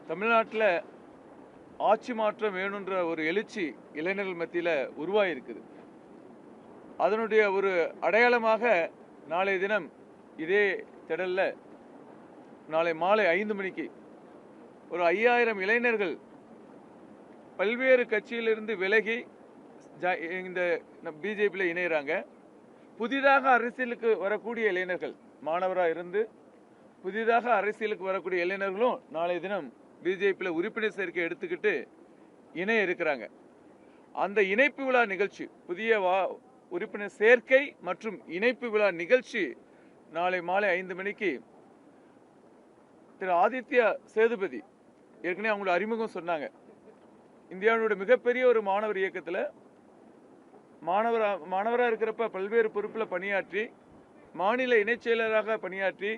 தமிழ்நாட்டில் ஆட்சி மாற்றம் வேணுன்ற ஒரு எழுச்சி இளைஞர்கள் மத்தியில் உருவாகிருக்குது. அதனுடைய ஒரு அடையாளமாக நாளைய தினம் இதே திடல்ல நாளை மாலை 5 மணிக்கு ஒரு 5000 இளைஞர்கள் பல்வேறு கட்சியிலிருந்து விலகி இந்த பிஜேபியில் இணைகிறாங்க. புதிதாக அரசியலுக்கு வரக்கூடிய இளைஞர்கள், மாணவராக இருந்து புதிதாக அரசியலுக்கு வரக்கூடிய இளைஞர்களும் நாளைய தினம் பிஜேபியில் உறுப்பினர் சேர்க்கை எடுத்துக்கிட்டு இணைய இருக்கிறாங்க. அந்த இணைப்பு விழா நிகழ்ச்சி, புதிய உறுப்பினர் சேர்க்கை மற்றும் இணைப்பு விழா நிகழ்ச்சி நாளை மாலை 5 மணிக்கு திரு ஆதித்யா சேதுபதி ஏற்கனவே அவங்களோட அறிமுகம் சொன்னாங்க. இந்தியாவுடைய மிகப்பெரிய ஒரு மாணவர் இயக்கத்தில் மாணவராக இருக்கிறப்ப பல்வேறு பொறுப்பில் பணியாற்றி, மாநில இணைச் செயலராக பணியாற்றி,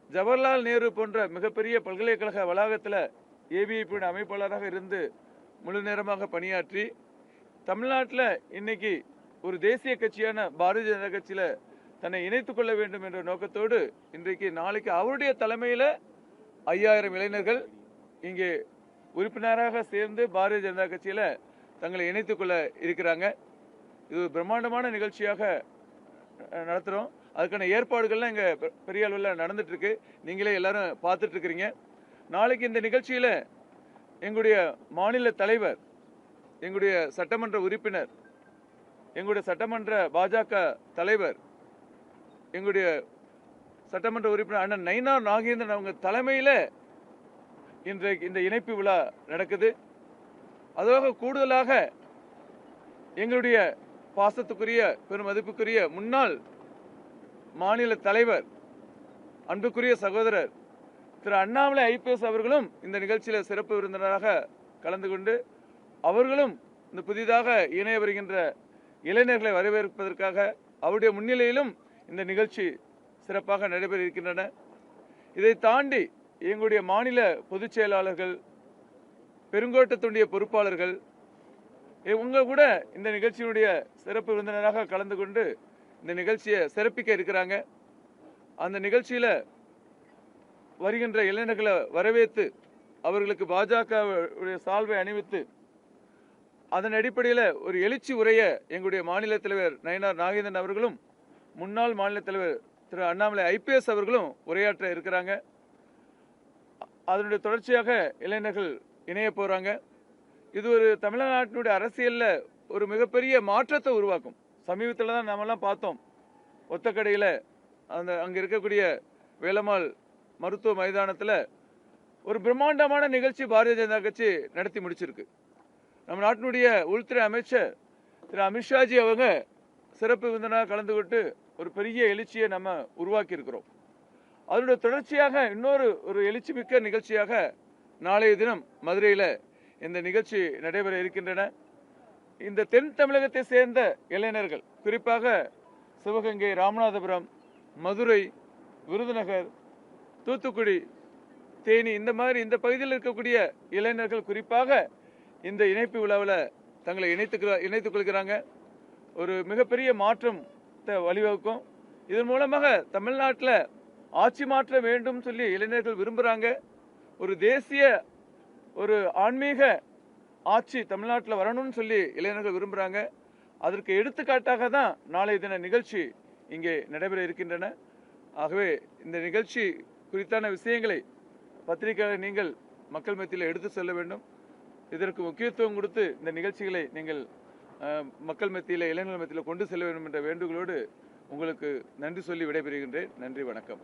ஜவஹர்லால் நேரு போன்ற மிகப்பெரிய பல்கலைக்கழக வளாகத்தில் ஏபிவிபியின் அமைப்பாளராக இருந்து முழு நேரமாக பணியாற்றி, தமிழ்நாட்டில் இன்னைக்கு ஒரு தேசிய கட்சியான பாரதிய ஜனதா கட்சியில் தன்னை இணைத்துக் கொள்ள வேண்டும் என்ற நோக்கத்தோடு நாளைக்கு அவருடைய தலைமையில் 5000 இளைஞர்கள் இங்கே உறுப்பினராக சேர்ந்து பாரதிய ஜனதா கட்சியில் தங்களை இணைத்துக் கொள்ள இருக்கிறாங்க. இது ஒரு பிரம்மாண்டமான நிகழ்ச்சியாக நடத்துகிறோம். அதுக்கான ஏற்பாடுகள்லாம் இங்கே பெரிய அளவில் நடந்துட்டு இருக்கு. நீங்களே எல்லாரும் பார்த்துட்டு இருக்கிறீங்க. நாளைக்கு இந்த நிகழ்ச்சியில் எங்களுடைய மாநில தலைவர், எங்களுடைய சட்டமன்ற உறுப்பினர், எங்களுடைய சட்டமன்ற பாஜக தலைவர், எங்களுடைய சட்டமன்ற உறுப்பினர் அண்ணன் நயினார் நாகேந்திரன் அவங்க தலைமையில் இன்றைக்கு இந்த இணைப்பு விழா நடக்குது. அதோட கூடுதலாக எங்களுடைய பாசத்துக்குரிய பெருமதிப்புக்குரிய முன்னாள் மாநில தலைவர், அன்புக்குரிய சகோதரர் திரு அண்ணாமலை ஐபிஎஸ் அவர்களும் இந்த நிகழ்ச்சியில் சிறப்பு விருந்தினராக கலந்து கொண்டு அவர்களும் இந்த புதிதாக இணைய வருகின்ற இளைஞர்களை வரவேற்பதற்காக அவருடைய முன்னிலையிலும் இந்த நிகழ்ச்சி சிறப்பாக நடைபெற இருக்கின்றன. இதை தாண்டி எங்களுடைய மாநில பொதுச் செயலாளர்கள், பெருங்கோட்டத்துடைய பொறுப்பாளர்கள் இவங்க கூட இந்த நிகழ்ச்சியினுடைய சிறப்பு விருந்தினராக கலந்து கொண்டு இந்த நிகழ்ச்சியை சிறப்பிக்க இருக்கிறாங்க. அந்த நிகழ்ச்சியில் வருகின்ற இளைஞர்களை வரவேற்று அவர்களுக்கு பாஜக சால்வை அணிவித்து அதன் அடிப்படையில் ஒரு எழுச்சி உரையை எங்களுடைய மாநில தலைவர் நயினார் நாகேந்திரன் அவர்களும் முன்னாள் மாநில தலைவர் திரு அண்ணாமலை ஐபிஎஸ் அவர்களும் உரையாற்ற இருக்கிறாங்க. அதனுடைய தொடர்ச்சியாக இளைஞர்கள் இணைய போறாங்க. இது ஒரு தமிழ்நாட்டினுடைய அரசியலில் ஒரு மிகப்பெரிய மாற்றத்தை உருவாக்கும். சமீபத்தில் தான் நாமெல்லாம் பார்த்தோம், ஒத்தக்கடையில் அங்கே இருக்கக்கூடிய வேலம்மாள் மருத்துவ மைதானத்தில் ஒரு பிரம்மாண்டமான நிகழ்ச்சி பாரதிய ஜனதா கட்சி நடத்தி முடிச்சிருக்கு. நம்ம நாட்டினுடைய உள்துறை அமைச்சர் திரு அமித்ஷாஜி அவங்க சிறப்பு விருந்தினராக கலந்து கொண்டு ஒரு பெரிய எழுச்சியை நம்ம உருவாக்கி இருக்கிறோம். அதனுடைய தொடர்ச்சியாக இன்னொரு எழுச்சி மிக்க நிகழ்ச்சியாக நாளைய தினம் மதுரையில் இந்த நிகழ்ச்சி நடைபெற இருக்கின்றன. இந்த தென் தமிழகத்தை சேர்ந்த இளைஞர்கள், குறிப்பாக சிவகங்கை, ராமநாதபுரம், மதுரை, விருதுநகர், தூத்துக்குடி, தேனி, இந்த பகுதியில் இருக்கக்கூடிய இளைஞர்கள் குறிப்பாக இந்த இணைப்பு விழாவில் தங்களை இணைத்துக் கொள்கிறாங்க. ஒரு மிகப்பெரிய மாற்றத்தை வழிவகுக்கும். இதன் மூலமாக தமிழ்நாட்டில் ஆட்சி மாற்ற வேண்டும் சொல்லி இளைஞர்கள் விரும்புகிறாங்க. ஒரு தேசிய ஒரு ஆன்மீக ஆட்சி தமிழ்நாட்டில் வரணும்னு சொல்லி இளைஞர்கள் விரும்புகிறாங்க. அதற்கு எடுத்துக்காட்டாக தான் நாளைய தின நிகழ்ச்சி இங்கே நடைபெற இருக்கின்றன. ஆகவே இந்த நிகழ்ச்சி குறித்தான விஷயங்களை பத்திரிகையாளர் நீங்கள் மக்கள் மத்தியில் எடுத்து செல்ல வேண்டும். இதற்கு முக்கியத்துவம் கொடுத்து இந்த நிகழ்ச்சிகளை நீங்கள் மக்கள் மத்தியில், இளைஞர்கள் மத்தியில் கொண்டு செல்ல வேண்டும் என்ற வேண்டுகோளோடு உங்களுக்கு நன்றி சொல்லி விடைபெறுகின்றேன். நன்றி, வணக்கம்.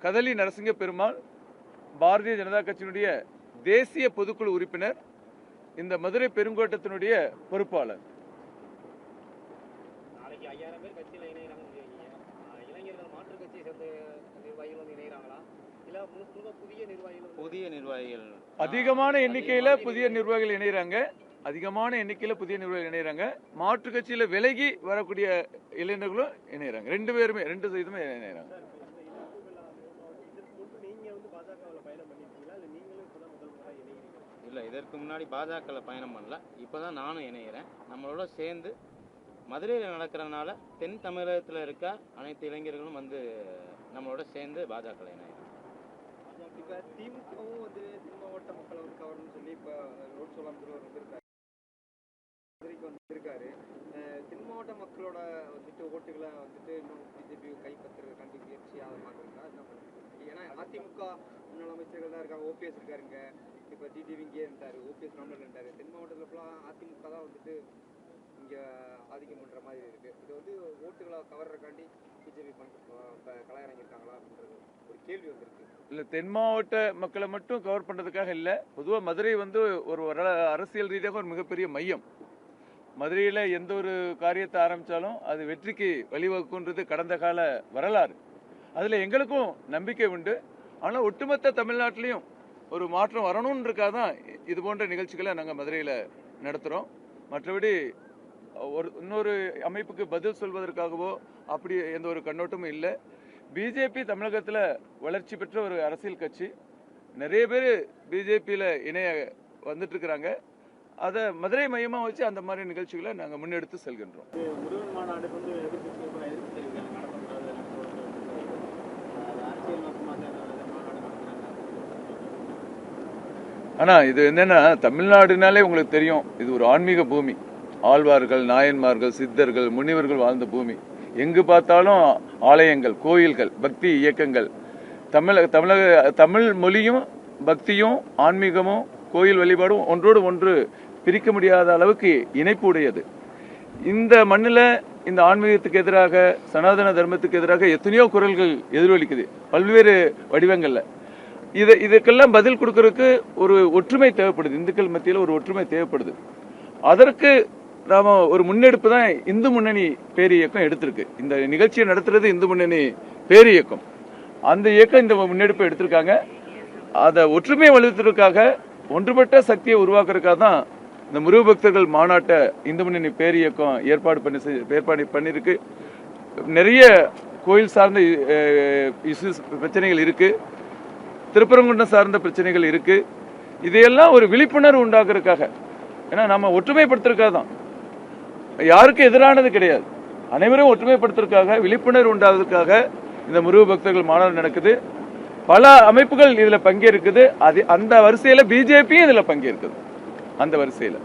கதலி நரசிங்க பெருமாள், பாரதிய ஜனதா கட்சியினுடைய தேசிய பொதுக்குழு உறுப்பினர், இந்த மதுரை பெருங்கோட்டத்தினுடைய பொறுப்பாளர். அதிகமான எண்ணிக்கையில புதிய நிர்வாகிகள் இணைகிறாங்க. மாற்று கட்சியில விலகி வரக்கூடிய இளைஞர்களும் இணைகிறாங்க. 2 பேருமே 2 சதவீதமே இணைகிறாங்க. இல்லை, இதற்கு முன்னாடி பாஜகவில் பயணம் பண்ணல. இப்போ தான் நானும் இணைகிறேன். நம்மளோட சேர்ந்து மதுரையில் நடக்கிறதுனால தென் தமிழகத்தில் இருக்க அனைத்து இளைஞர்களும் வந்து நம்மளோட சேர்ந்து பாஜகவில் இணைகிறேன். திமுகவும் வந்து தென் மாவட்ட மக்களோட வந்துட்டு ஓட்டுகளை வந்துட்டு இன்னும் பிஜேபி கைப்பற்றுறதுக்காண்டி முயற்சியாக பார்க்குறீங்களா? என்ன பண்ணுறீங்க? ஏன்னா அதிமுக முன்னாள் அமைச்சர்கள் தான் இருக்காங்க, ஓபிஎஸ் இருக்காருங்க, இப்போ டிடிவி இங்கே இருந்தார், ஓபிஎஸ் ராமநாதன் இருந்தார். தென் மாவட்டத்தில் ஃபுல்லாக அதிமுக தான் வந்துட்டு இங்கே ஆதிக்கம் பண்ணுற மாதிரி இருக்குது. இது வந்து ஓட்டுகளை கவர்றதுக்காண்டி பிஜேபி கலையரங்கிருக்காங்களா அப்படின்றது ஒரு கேள்வி வந்திருக்கு. இல்லை, தென் மாவட்ட மக்களை மட்டும் கவர் பண்ணுறதுக்காக இல்லை. பொதுவாக மதுரை வந்து ஒரு அரசியல் ரீதியாக ஒரு மிகப்பெரிய மையம். மதுரையில் எந்த ஒரு காரியத்தை ஆரம்பித்தாலும் அது வெற்றிக்கு வழிவகுக்குன்றது கடந்த கால வரலாறு. அதில் எங்களுக்கும் நம்பிக்கை உண்டு. ஆனால் ஒட்டுமொத்த தமிழ்நாட்டிலையும் ஒரு மாற்றம் வரணுன்றக்காக தான் இது போன்ற நிகழ்ச்சிகளை நாங்கள் மதுரையில் நடத்துகிறோம். மற்றபடி இன்னொரு அமைப்புக்கு பதில் சொல்வதற்காகவோ அப்படி எந்த ஒரு கண்ணோட்டமும் இல்லை. பிஜேபி தமிழகத்தில் வளர்ச்சி பெற்ற ஒரு அரசியல் கட்சி. நிறைய பேர் பிஜேபியில் இணைய வந்துட்டு இருக்கிறாங்க. அதை மதுரை மையமாக வச்சு அந்த மாதிரி நிகழ்ச்சிகளை நாங்கள் முன்னெடுத்து செல்கின்றோம். முருகன் மாநாடு வந்து எதிர்ப்பு தெரிவிக்கிறாங்க. ஆனால் இது என்னன்னா, தமிழ்நாடுனாலே உங்களுக்கு தெரியும், இது ஒரு ஆன்மீக பூமி. ஆழ்வார்கள், நாயன்மார்கள், சித்தர்கள், முனிவர்கள் வாழ்ந்த பூமி. எங்கு பார்த்தாலும் ஆலயங்கள், கோயில்கள், பக்தி இயக்கங்கள். தமிழ் மொழியும் பக்தியும் ஆன்மீகமும் கோயில் வழிபாடும் ஒன்றோடு ஒன்று பிரிக்க முடியாத அளவுக்கு இணைப்பு உடையது. இந்த மண்ணில் இந்த ஆன்மீகத்துக்கு எதிராக, சனாதன தர்மத்துக்கு எதிராக எத்தனையோ குரல்கள் எதிரொலிக்குது பல்வேறு வடிவங்கள்ல. இதுக்கெல்லாம் பதில் கொடுக்கறதுக்கு ஒரு ஒற்றுமை தேவைப்படுது. இந்துக்கள் மத்தியில் ஒரு ஒற்றுமை தேவைப்படுது. அதற்கு நாம ஒரு முன்னெடுப்பு தான் இந்து முன்னணி பேர் இயக்கம் எடுத்திருக்கு. இந்த நிகழ்ச்சியை நடத்துறது இந்து முன்னணி பேர் இயக்கம். அந்த இயக்கம் இந்த முன்னெடுப்பை எடுத்திருக்காங்க. அதை ஒற்றுமையை வலுத்துறதுக்காக, ஒன்றுபட்ட சக்தியை உருவாக்குறதுக்காக தான் இந்த முருக பக்தர்கள் மாநாட்டை இந்து முன்னணி பேர் இயக்கம் ஏற்பாடு பண்ணிருக்கு. நிறைய கோயில் சார்ந்த இஷ்யூஸ், பிரச்சனைகள் இருக்கு. திருப்பரங்குன்றம் சார்ந்த பிரச்சனைகள் இருக்கு. இதையெல்லாம் ஒரு விழிப்புணர்வு உண்டாக்குறதுக்காக, ஏன்னா நம்ம ஒற்றுமைப்படுத்துறதுக்காக தான், யாருக்கும் எதிரானது கிடையாது. அனைவரும் ஒற்றுமைப்படுத்துறதுக்காக, விழிப்புணர்வு உண்டாவதற்காக இந்த முருக பக்தர்கள் மாநாடு நடக்குது. பல அமைப்புகள் இதுல பங்கேற்குது. அந்த வரிசையில பிஜேபியும் இதுல பங்கேற்குது. அந்த வரிசையில